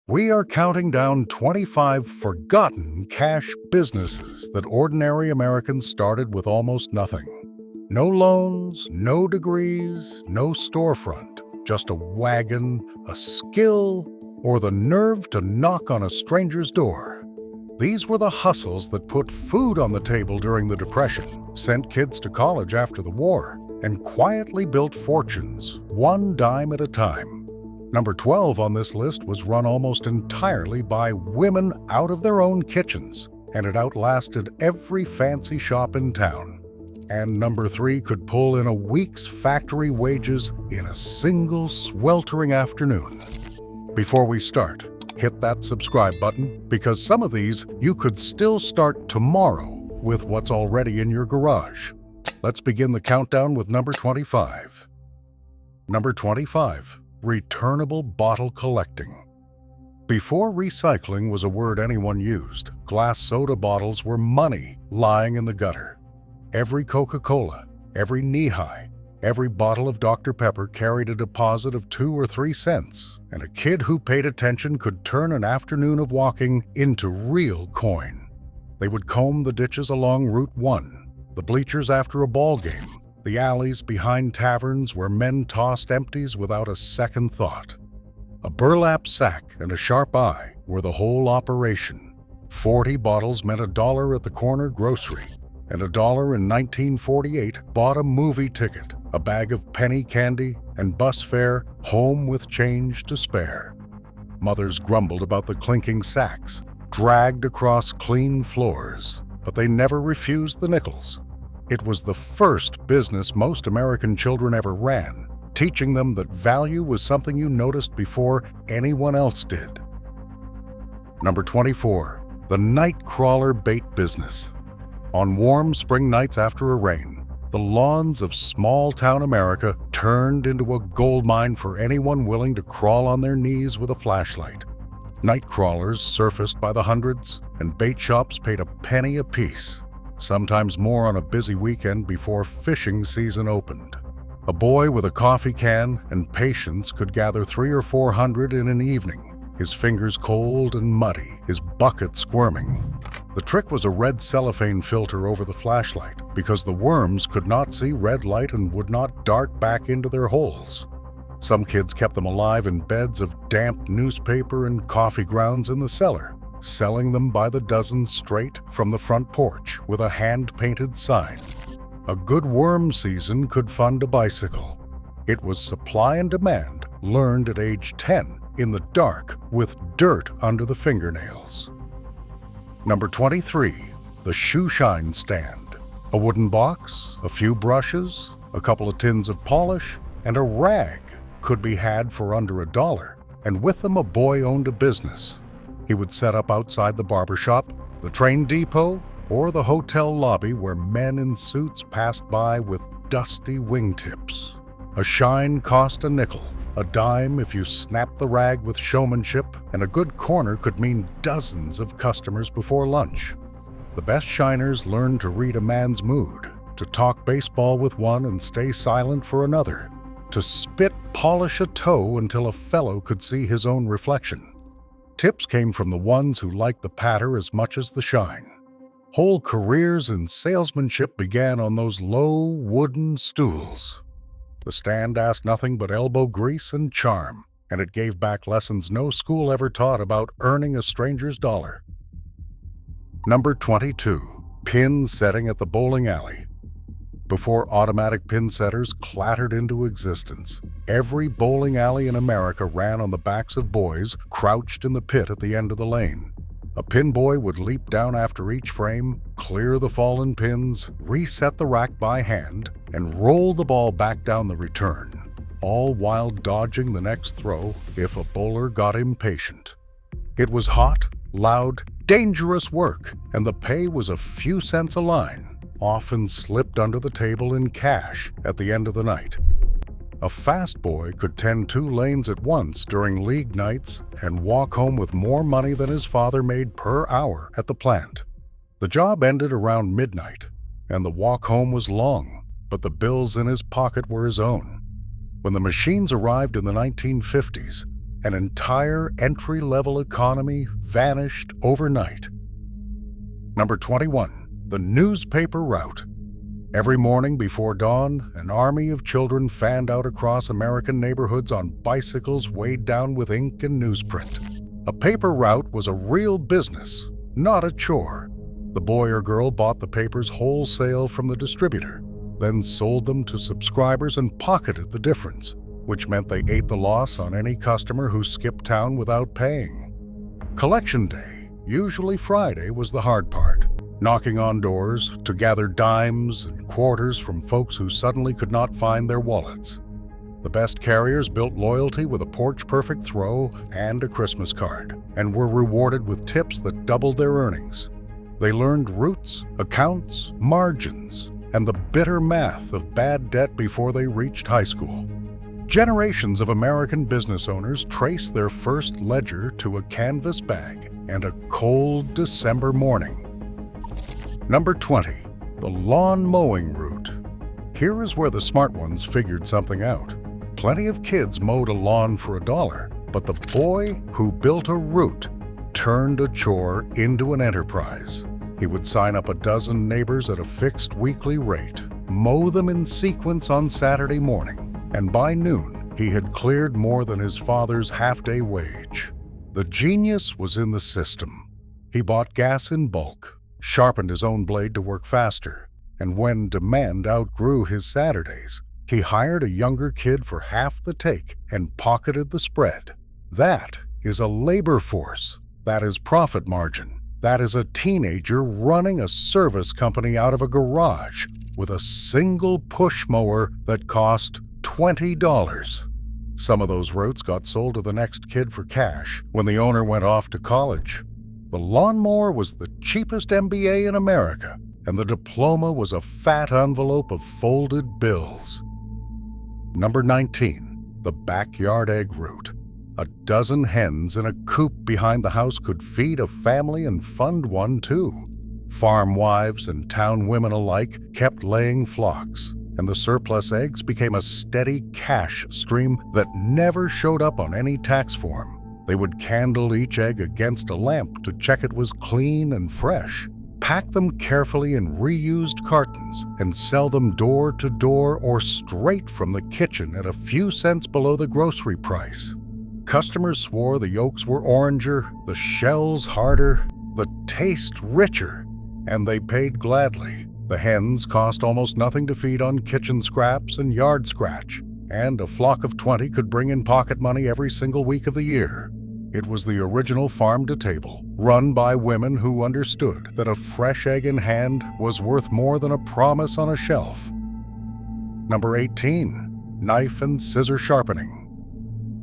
We are counting down 25 forgotten cash businesses that ordinary Americans started with almost nothing. No loans, no degrees, no storefront, just a wagon, a skill, or the nerve to knock on a stranger's door. These were the hustles that put food on the table during the Depression, sent kids to college after the war, and quietly built fortunes, one dime at a time. Number 12 on this list was run almost entirely by women out of their own kitchens, and it outlasted every fancy shop in town. And number 3 could pull in a week's factory wages in a single sweltering afternoon. Before we start, hit that subscribe button, because some of these you could still start tomorrow with what's already in your garage. Let's begin the countdown with number 25. Number 25. Returnable bottle collecting. Before recycling was a word anyone used, glass soda bottles were money lying in the gutter. Every Coca-Cola, every knee-high, every bottle of Dr. Pepper carried a deposit of 2 or 3 cents, and a kid who paid attention could turn an afternoon of walking into real coin. They would comb the ditches along Route 1, the bleachers after a ball game, the alleys behind taverns where men tossed empties without a second thought. A burlap sack and a sharp eye were the whole operation. 40 bottles meant $1 at the corner grocery, and $1 in 1948 bought a movie ticket, a bag of penny candy, and bus fare home with change to spare. Mothers grumbled about the clinking sacks, dragged across clean floors, but they never refused the nickels. It was the first business most American children ever ran, teaching them that value was something you noticed before anyone else did. Number 24. The night crawler bait business. On warm spring nights after a rain, the lawns of small-town America turned into a goldmine for anyone willing to crawl on their knees with a flashlight. Night crawlers surfaced by the hundreds, and bait shops paid a penny apiece, sometimes more on a busy weekend before fishing season opened. A boy with a coffee can and patience could gather 300 or 400 in an evening, his fingers cold and muddy, his bucket squirming. The trick was a red cellophane filter over the flashlight, because the worms could not see red light and would not dart back into their holes. Some kids kept them alive in beds of damp newspaper and coffee grounds in the cellar, selling them by the dozen straight from the front porch with a hand-painted sign. A good worm season could fund a bicycle. It was supply and demand, learned at age 10 in the dark with dirt under the fingernails. Number 23. The shoe shine stand. A wooden box, a few brushes, a couple of tins of polish, and a rag could be had for under $1, and with them a boy owned a business. He would set up outside the barber shop, the train depot, or the hotel lobby where men in suits passed by with dusty wingtips. A shine cost a nickel, a dime if you snapped the rag with showmanship, and a good corner could mean dozens of customers before lunch. The best shiners learned to read a man's mood, to talk baseball with one and stay silent for another, to spit polish a toe until a fellow could see his own reflection. Tips came from the ones who liked the patter as much as the shine. Whole careers in salesmanship began on those low wooden stools. The stand asked nothing but elbow grease and charm, and it gave back lessons no school ever taught about earning a stranger's dollar. Number 22. Pin setting at the bowling alley. Before automatic pin setters clattered into existence, every bowling alley in America ran on the backs of boys crouched in the pit at the end of the lane. A pin boy would leap down after each frame, clear the fallen pins, reset the rack by hand, and roll the ball back down the return, all while dodging the next throw if a bowler got impatient. It was hot, loud, dangerous work, and the pay was a few cents a line, often slipped under the table in cash at the end of the night. A fast boy could tend 2 lanes at once during league nights and walk home with more money than his father made per hour at the plant. The job ended around midnight, and the walk home was long, but the bills in his pocket were his own. When the machines arrived in the 1950s, An entire entry-level economy vanished overnight. Number 21. The newspaper route. Every morning before dawn, an army of children fanned out across American neighborhoods on bicycles weighed down with ink and newsprint. A paper route was a real business, not a chore. The boy or girl bought the papers wholesale from the distributor, then sold them to subscribers and pocketed the difference, which meant they ate the loss on any customer who skipped town without paying. Collection day, usually Friday, was the hard part. Knocking on doors to gather dimes and quarters from folks who suddenly could not find their wallets. The best carriers built loyalty with a porch-perfect throw and a Christmas card, and were rewarded with tips that doubled their earnings. They learned routes, accounts, margins, and the bitter math of bad debt before they reached high school. Generations of American business owners trace their first ledger to a canvas bag and a cold December morning. Number 20. The lawn mowing route. Here is where the smart ones figured something out. Plenty of kids mowed a lawn for $1, but the boy who built a route turned a chore into an enterprise. He would sign up a dozen neighbors at a fixed weekly rate, mow them in sequence on Saturday morning, and by noon he had cleared more than his father's half-day wage. The genius was in the system. He bought gas in bulk, sharpened his own blade to work faster, and when demand outgrew his Saturdays, he hired a younger kid for half the take and pocketed the spread. That is a labor force. That is profit margin. That is a teenager running a service company out of a garage with a single push mower that cost $20. Some of those routes got sold to the next kid for cash when the owner went off to college. The lawnmower was the cheapest MBA in America, and the diploma was a fat envelope of folded bills. Number 19. The backyard egg route. A dozen hens in a coop behind the house could feed a family and fund one too. Farm wives and town women alike kept laying flocks, and the surplus eggs became a steady cash stream that never showed up on any tax form. They would candle each egg against a lamp to check it was clean and fresh, pack them carefully in reused cartons, and sell them door to door or straight from the kitchen at a few cents below the grocery price. Customers swore the yolks were oranger, the shells harder, the taste richer, and they paid gladly. The hens cost almost nothing to feed on kitchen scraps and yard scratch, and a flock of 20 could bring in pocket money every single week of the year. It was the original farm-to-table, run by women who understood that a fresh egg in hand was worth more than a promise on a shelf. Number 18. Knife and scissor sharpening.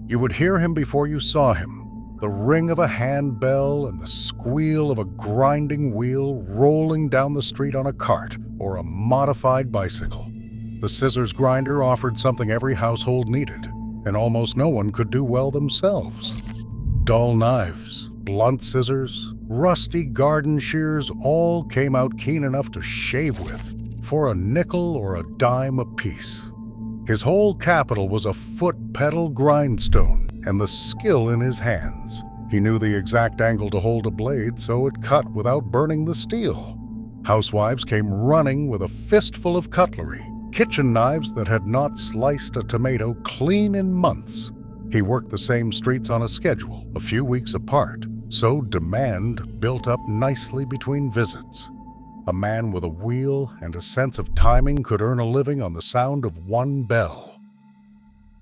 You would hear him before you saw him. The ring of a handbell and the squeal of a grinding wheel rolling down the street on a cart or a modified bicycle. The scissors grinder offered something every household needed, and almost no one could do well themselves. Dull knives, blunt scissors, rusty garden shears all came out keen enough to shave with for a nickel or a dime apiece. His whole capital was a foot-pedal grindstone and the skill in his hands. He knew the exact angle to hold a blade so it cut without burning the steel. Housewives came running with a fistful of cutlery, kitchen knives that had not sliced a tomato clean in months. He worked the same streets on a schedule, a few weeks apart, so demand built up nicely between visits. A man with a wheel and a sense of timing could earn a living on the sound of one bell.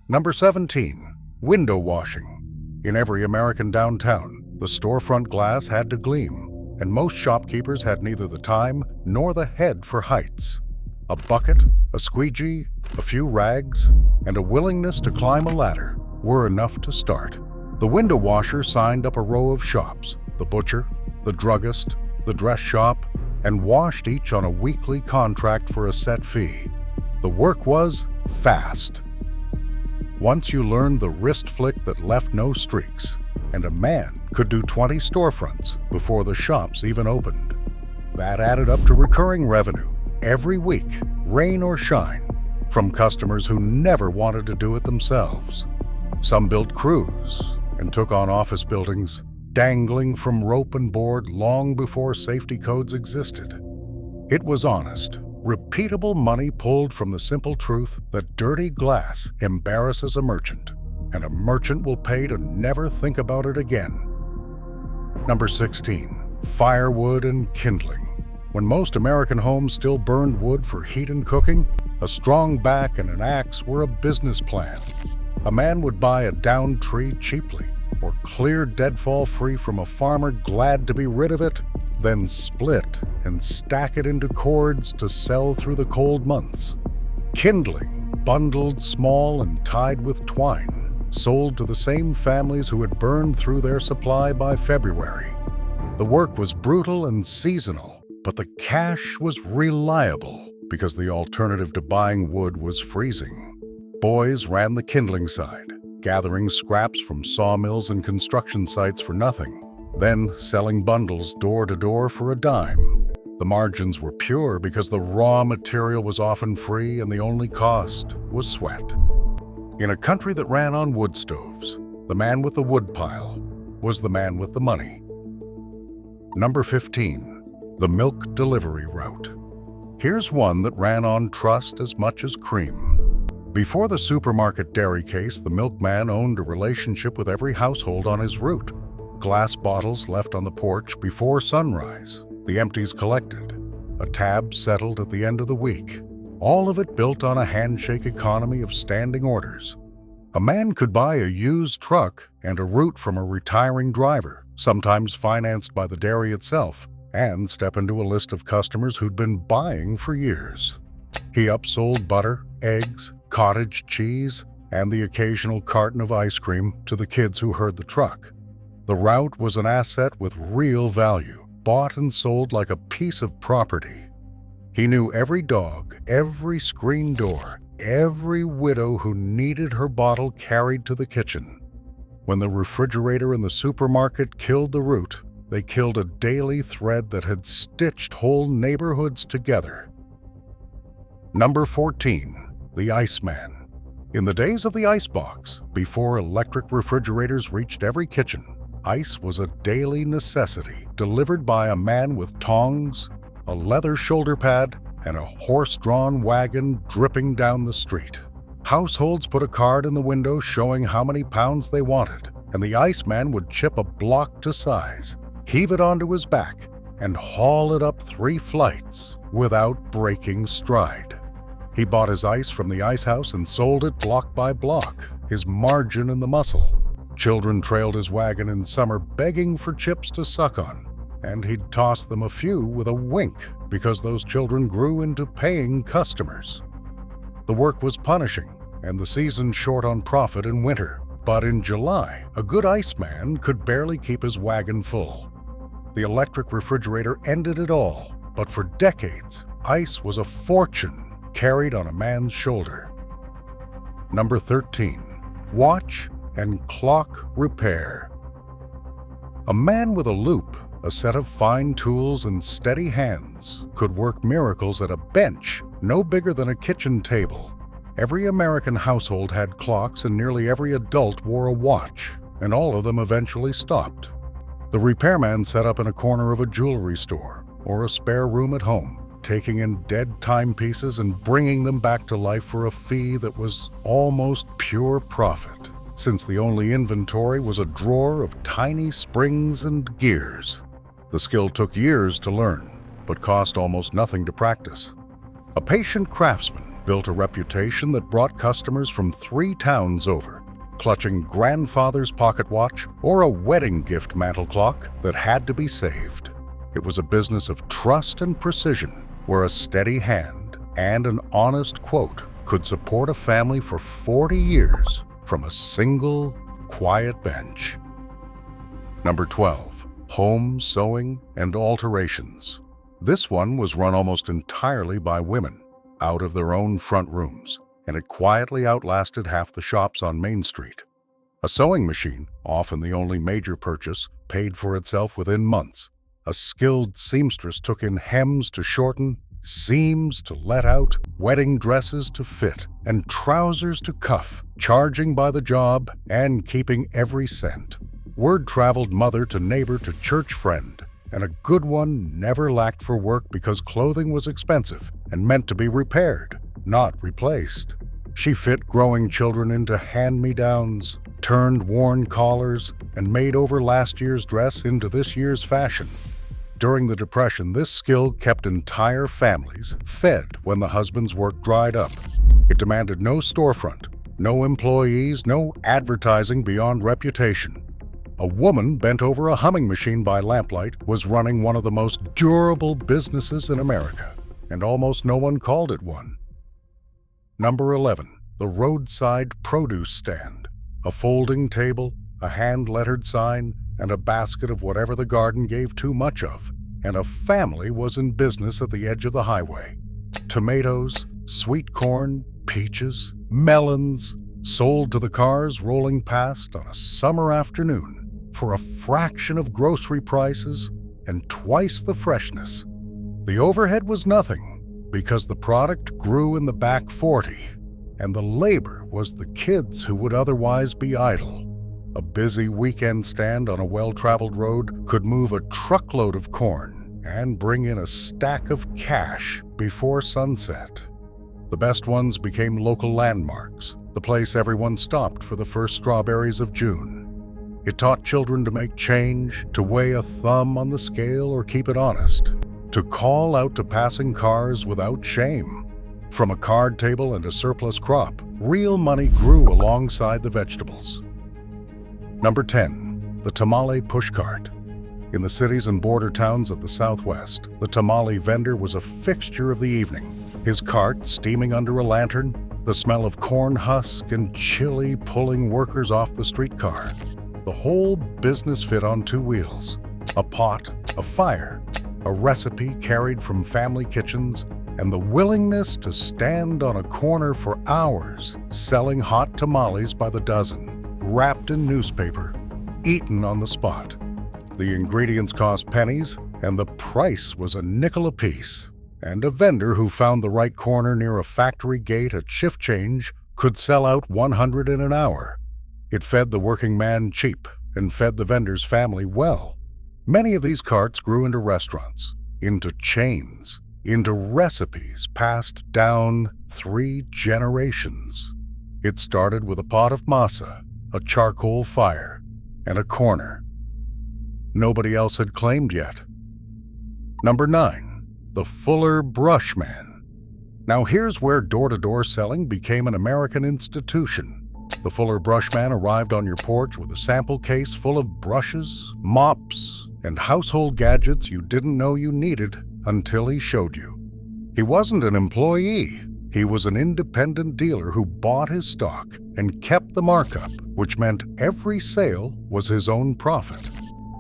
Number 17. Window washing. In every American downtown, the storefront glass had to gleam, and most shopkeepers had neither the time nor the head for heights. A bucket, a squeegee, a few rags, and a willingness to climb a ladder were enough to start. The window washer signed up a row of shops, the butcher, the druggist, the dress shop, and washed each on a weekly contract for a set fee. The work was fast. Once you learned the wrist flick that left no streaks, and a man could do 20 storefronts before the shops even opened. That added up to recurring revenue every week, rain or shine, from customers who never wanted to do it themselves. Some built crews, and took on office buildings, dangling from rope and board long before safety codes existed. It was honest, repeatable money pulled from the simple truth that dirty glass embarrasses a merchant, and a merchant will pay to never think about it again. Number 16. Firewood and kindling. When most American homes still burned wood for heat and cooking, a strong back and an axe were a business plan. A man would buy a downed tree cheaply, or clear deadfall free from a farmer glad to be rid of it, then split and stack it into cords to sell through the cold months. Kindling, bundled small and tied with twine, sold to the same families who had burned through their supply by February. The work was brutal and seasonal, but the cash was reliable because the alternative to buying wood was freezing. Boys ran the kindling side, gathering scraps from sawmills and construction sites for nothing, then selling bundles door to door for a dime. The margins were pure because the raw material was often free and the only cost was sweat. In a country that ran on wood stoves, the man with the wood pile was the man with the money. Number 15. The milk delivery route. Here's one that ran on trust as much as cream. Before the supermarket dairy case, the milkman owned a relationship with every household on his route. Glass bottles left on the porch before sunrise, the empties collected, a tab settled at the end of the week. All of it built on a handshake economy of standing orders. A man could buy a used truck and a route from a retiring driver, sometimes financed by the dairy itself, and step into a list of customers who'd been buying for years. He upsold butter, eggs, cottage cheese, and the occasional carton of ice cream to the kids who heard the truck. The route was an asset with real value, bought and sold like a piece of property. He knew every dog, every screen door, every widow who needed her bottle carried to the kitchen. When the refrigerator in the supermarket killed the route, they killed a daily thread that had stitched whole neighborhoods together. Number 14. The Iceman. In the days of the icebox, before electric refrigerators reached every kitchen, ice was a daily necessity delivered by a man with tongs, a leather shoulder pad, and a horse-drawn wagon dripping down the street. Households put a card in the window showing how many pounds they wanted, and the Iceman would chip a block to size, heave it onto his back, and haul it up 3 flights without breaking stride. He bought his ice from the ice house and sold it block by block, his margin in the muscle. Children trailed his wagon in summer begging for chips to suck on, and he'd toss them a few with a wink because those children grew into paying customers. The work was punishing, and the season short on profit in winter. But in July, a good Iceman could barely keep his wagon full. The electric refrigerator ended it all, but for decades, ice was a fortune carried on a man's shoulder. Number 13. Watch and clock repair. A man with a loop, a set of fine tools and steady hands, could work miracles at a bench no bigger than a kitchen table. Every American household had clocks and nearly every adult wore a watch, and all of them eventually stopped. The repairman set up in a corner of a jewelry store or a spare room at home, taking in dead timepieces and bringing them back to life for a fee that was almost pure profit, since the only inventory was a drawer of tiny springs and gears. The skill took years to learn, but cost almost nothing to practice. A patient craftsman built a reputation that brought customers from 3 towns over, clutching grandfather's pocket watch or a wedding gift mantel clock that had to be saved. It was a business of trust and precision, where a steady hand and an honest quote could support a family for 40 years from a single, quiet bench. Number 12. Home sewing and alterations. This one was run almost entirely by women, out of their own front rooms, and it quietly outlasted half the shops on Main Street. A sewing machine, often the only major purchase, paid for itself within months. A skilled seamstress took in hems to shorten, seams to let out, wedding dresses to fit, and trousers to cuff, charging by the job and keeping every cent. Word traveled mother to neighbor to church friend, and a good one never lacked for work because clothing was expensive and meant to be repaired, not replaced. She fit growing children into hand-me-downs, turned worn collars, and made over last year's dress into this year's fashion. During the Depression, this skill kept entire families fed when the husband's work dried up. It demanded no storefront, no employees, no advertising beyond reputation. A woman bent over a humming machine by lamplight was running one of the most durable businesses in America, and almost no one called it one. Number 11, the roadside produce stand. A folding table, a hand-lettered sign, and a basket of whatever the garden gave too much of, and a family was in business at the edge of the highway. Tomatoes, sweet corn, peaches, melons, sold to the cars rolling past on a summer afternoon for a fraction of grocery prices and twice the freshness. The overhead was nothing because the product grew in the back 40, and the labor was the kids who would otherwise be idle. A busy weekend stand on a well-traveled road could move a truckload of corn and bring in a stack of cash before sunset. The best ones became local landmarks, the place everyone stopped for the first strawberries of June. It taught children to make change, to weigh a thumb on the scale or keep it honest, to call out to passing cars without shame. From a card table and a surplus crop, real money grew alongside the vegetables. Number 10, the tamale pushcart. In the cities and border towns of the Southwest, the tamale vendor was a fixture of the evening. His cart steaming under a lantern, the smell of corn husk and chili pulling workers off the streetcar. The whole business fit on two wheels: a pot, a fire, a recipe carried from family kitchens, and the willingness to stand on a corner for hours selling hot tamales by the dozen, wrapped in newspaper, eaten on the spot. The ingredients cost pennies, and the price was a nickel apiece. And a vendor who found the right corner near a factory gate at shift change could sell out 100 in an hour. It fed the working man cheap and fed the vendor's family well. Many of these carts grew into restaurants, into chains, into recipes passed down 3 generations. It started with a pot of masa, a charcoal fire, and a corner nobody else had claimed yet. Number 9, the Fuller Brushman. Now here's where door-to-door selling became an American institution. The Fuller Brushman arrived on your porch with a sample case full of brushes, mops, and household gadgets you didn't know you needed until he showed you. He wasn't an employee. He was an independent dealer who bought his stock and kept the markup, which meant every sale was his own profit.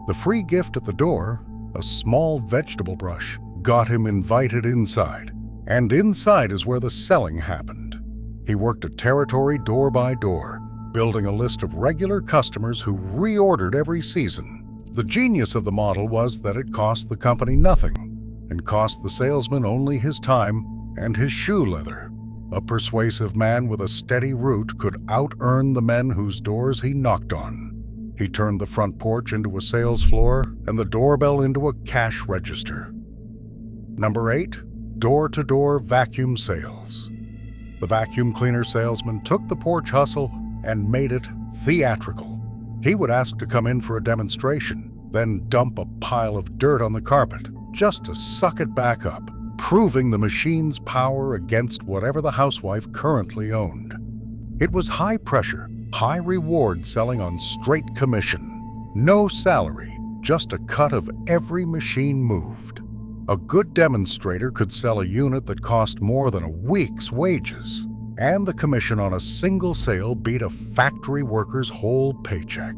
The free gift at the door, a small vegetable brush, got him invited inside. And inside is where the selling happened. He worked a territory door by door, building a list of regular customers who reordered every season. The genius of the model was that it cost the company nothing and cost the salesman only his time and his shoe leather. A persuasive man with a steady root could out-earn the men whose doors he knocked on. He turned the front porch into a sales floor and the doorbell into a cash register. Number 8, door-to-door vacuum sales. The vacuum cleaner salesman took the porch hustle and made it theatrical. He would ask to come in for a demonstration, then dump a pile of dirt on the carpet just to suck it back up, proving the machine's power against whatever the housewife currently owned. It was high pressure, high reward selling on straight commission. No salary, just a cut of every machine moved. A good demonstrator could sell a unit that cost more than a week's wages, and the commission on a single sale beat a factory worker's whole paycheck.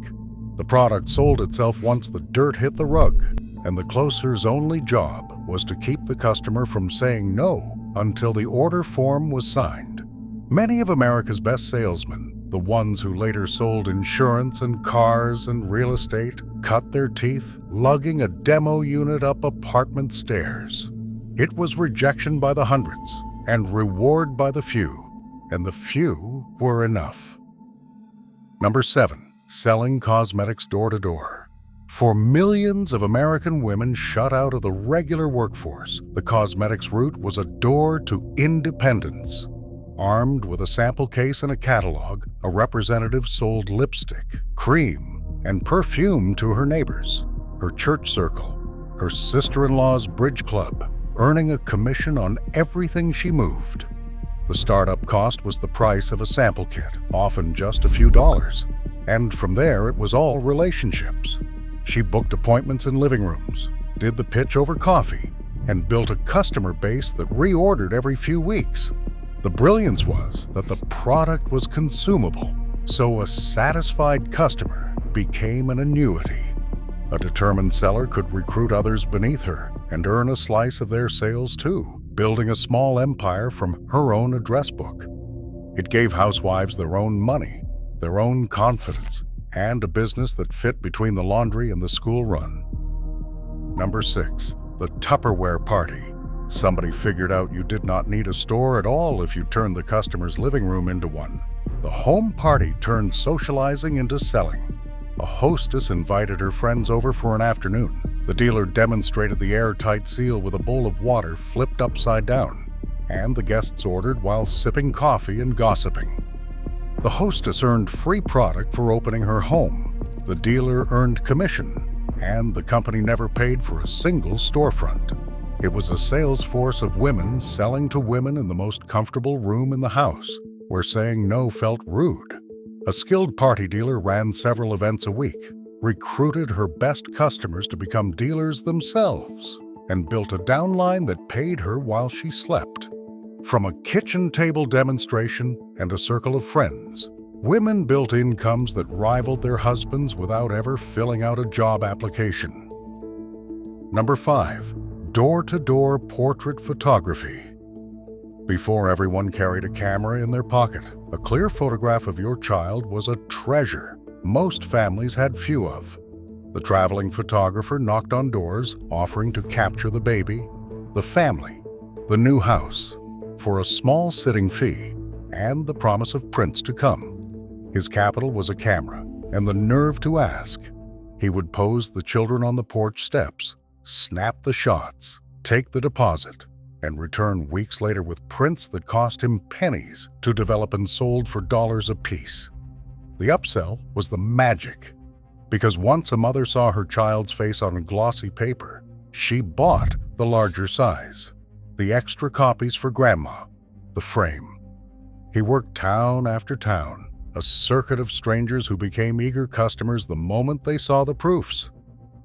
The product sold itself once the dirt hit the rug, and the closer's only job was to keep the customer from saying no until the order form was signed. Many of America's best salesmen, the ones who later sold insurance and cars and real estate, cut their teeth lugging a demo unit up apartment stairs. It was rejection by the hundreds and reward by the few, and the few were enough. Number 7. Selling cosmetics door to door. For millions of American women shut out of the regular workforce, the cosmetics route was a door to independence. Armed with a sample case and a catalog, a representative sold lipstick, cream, and perfume to her neighbors, her church circle, her sister-in-law's bridge club, earning a commission on everything she moved. The startup cost was the price of a sample kit, often just a few dollars. And from there, it was all relationships. She booked appointments in living rooms, did the pitch over coffee, and built a customer base that reordered every few weeks. The brilliance was that the product was consumable, so a satisfied customer became an annuity. A determined seller could recruit others beneath her and earn a slice of their sales too, building a small empire from her own address book. It gave housewives their own money, their own confidence, and a business that fit between the laundry and the school run. Number 6. The Tupperware Party. Somebody figured out you did not need a store at all if you turned the customer's living room into one. The home party turned socializing into selling. A hostess invited her friends over for an afternoon. The dealer demonstrated the airtight seal with a bowl of water flipped upside down, and the guests ordered while sipping coffee and gossiping. The hostess earned free product for opening her home. The dealer earned commission, and the company never paid for a single storefront. It was a sales force of women selling to women in the most comfortable room in the house, where saying no felt rude. A skilled party dealer ran several events a week, recruited her best customers to become dealers themselves, and built a downline that paid her while she slept. From a kitchen table demonstration and a circle of friends, women built incomes that rivaled their husbands without ever filling out a job application. Number 5. Door-to-door portrait photography. Before everyone carried a camera in their pocket, a clear photograph of your child was a treasure most families had few of. The traveling photographer knocked on doors, offering to capture the baby, the family, the new house, for a small sitting fee and the promise of prints to come. His capital was a camera and the nerve to ask. He would pose the children on the porch steps, snap the shots, take the deposit, and return weeks later with prints that cost him pennies to develop and sold for dollars apiece. The upsell was the magic, because once a mother saw her child's face on glossy paper, she bought the larger size, the extra copies for grandma, the frame. He worked town after town, a circuit of strangers who became eager customers the moment they saw the proofs.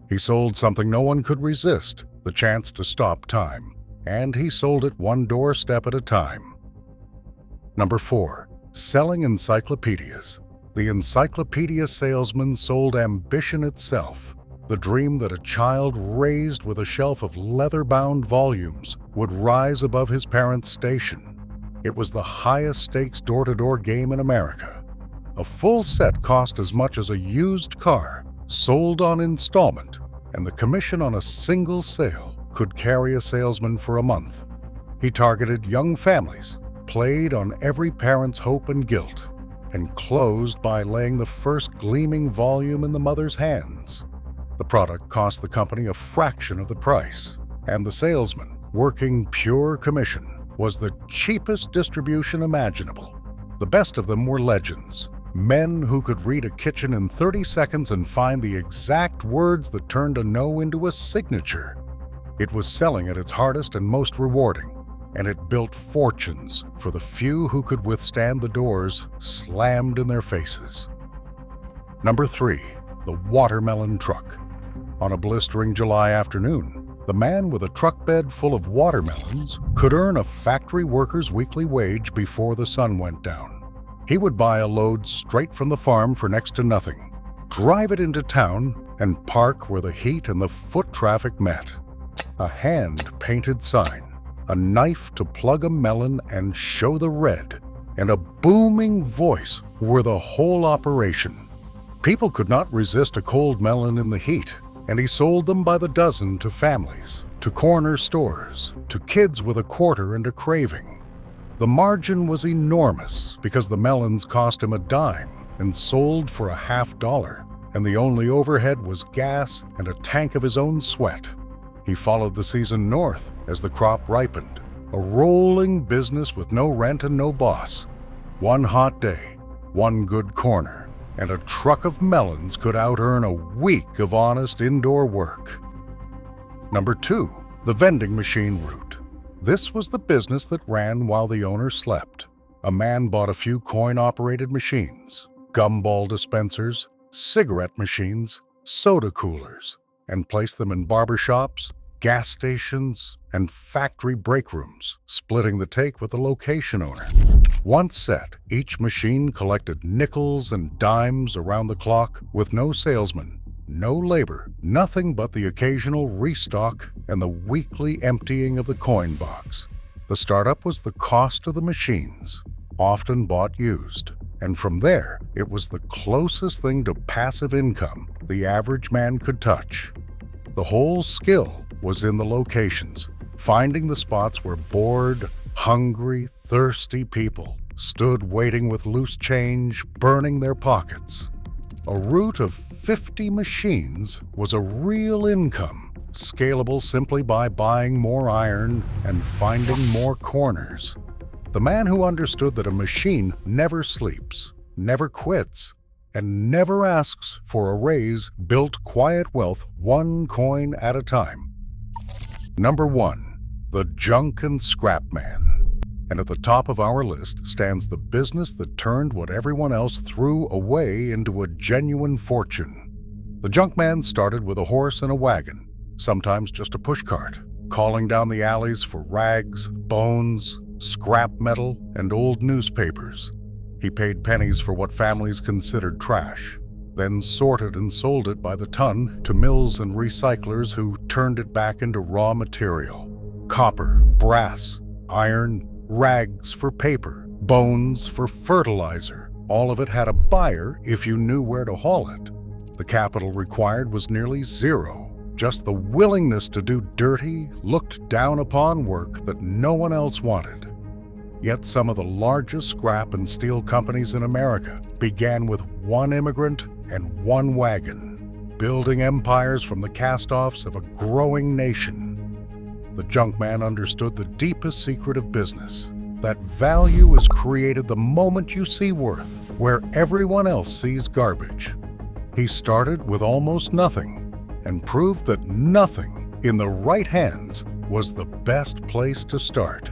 He sold something no one could resist, the chance to stop time, and he sold it one doorstep at a time. Number 4. Selling encyclopedias. The encyclopedia salesman sold ambition itself, the dream that a child raised with a shelf of leather-bound volumes would rise above his parents' station. It was the highest stakes door-to-door game in America. A full set cost as much as a used car, sold on installment, and the commission on a single sale could carry a salesman for a month. He targeted young families, played on every parent's hope and guilt, and closed by laying the first gleaming volume in the mother's hands. The product cost the company a fraction of the price, and the salesman, working pure commission, was the cheapest distribution imaginable. The best of them were legends. Men who could read a kitchen in 30 seconds and find the exact words that turned a no into a signature. It was selling at its hardest and most rewarding, and it built fortunes for the few who could withstand the doors slammed in their faces. Number 3. The watermelon truck. On a blistering July afternoon, the man with a truck bed full of watermelons could earn a factory worker's weekly wage before the sun went down. He would buy a load straight from the farm for next to nothing, drive it into town, and park where the heat and the foot traffic met. A hand-painted sign, a knife to plug a melon and show the red, and a booming voice were the whole operation. People could not resist a cold melon in the heat, and he sold them by the dozen to families. to corner stores, to kids with a quarter and a craving. The margin was enormous because the melons cost him a dime and sold for $0.50, and the only overhead was gas and a tank of his own sweat. He followed the season north as the crop ripened, a rolling business with no rent and no boss. One hot day, one good corner, and a truck of melons could out-earn a week of honest indoor work. Number 2, the vending machine route. This was the business that ran while the owner slept. A man bought a few coin-operated machines, gumball dispensers, cigarette machines, soda coolers, and placed them in barbershops, gas stations, and factory break rooms, splitting the take with the location owner. Once set, each machine collected nickels and dimes around the clock with no salesman, no labor, nothing but the occasional restock and the weekly emptying of the coin box. The startup was the cost of the machines, often bought used, and from there it was the closest thing to passive income the average man could touch. The whole skill was in the locations, finding the spots where bored, hungry, thirsty people stood waiting with loose change, burning their pockets. A route of 50 machines was a real income, scalable simply by buying more iron and finding more corners. The man who understood that a machine never sleeps, never quits, and never asks for a raise built quiet wealth one coin at a time. Number 1, the junk and scrap man. And at the top of our list stands the business that turned what everyone else threw away into a genuine fortune. The junk man started with a horse and a wagon, sometimes just a pushcart, calling down the alleys for rags, bones, scrap metal, and old newspapers. He paid pennies for what families considered trash, then sorted and sold it by the ton to mills and recyclers who turned it back into raw material. Copper, brass, iron, rags for paper, bones for fertilizer. All of it had a buyer if you knew where to haul it. The capital required was nearly zero, just the willingness to do dirty, looked down upon work that no one else wanted. Yet some of the largest scrap and steel companies in America began with one immigrant and one wagon, building empires from the cast-offs of a growing nation. The junk man understood the deepest secret of business, that value is created the moment you see worth, where everyone else sees garbage. He started with almost nothing and proved that nothing in the right hands was the best place to start.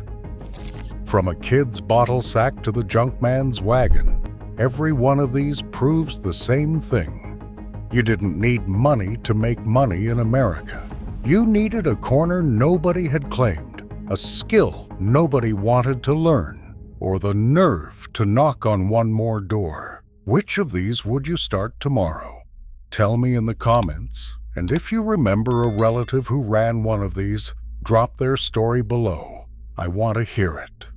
From a kid's bottle sack to the junk man's wagon, every one of these proves the same thing. You didn't need money to make money in America. You needed a corner nobody had claimed, a skill nobody wanted to learn, or the nerve to knock on one more door. Which of these would you start tomorrow? Tell me in the comments, and if you remember a relative who ran one of these, drop their story below. I want to hear it.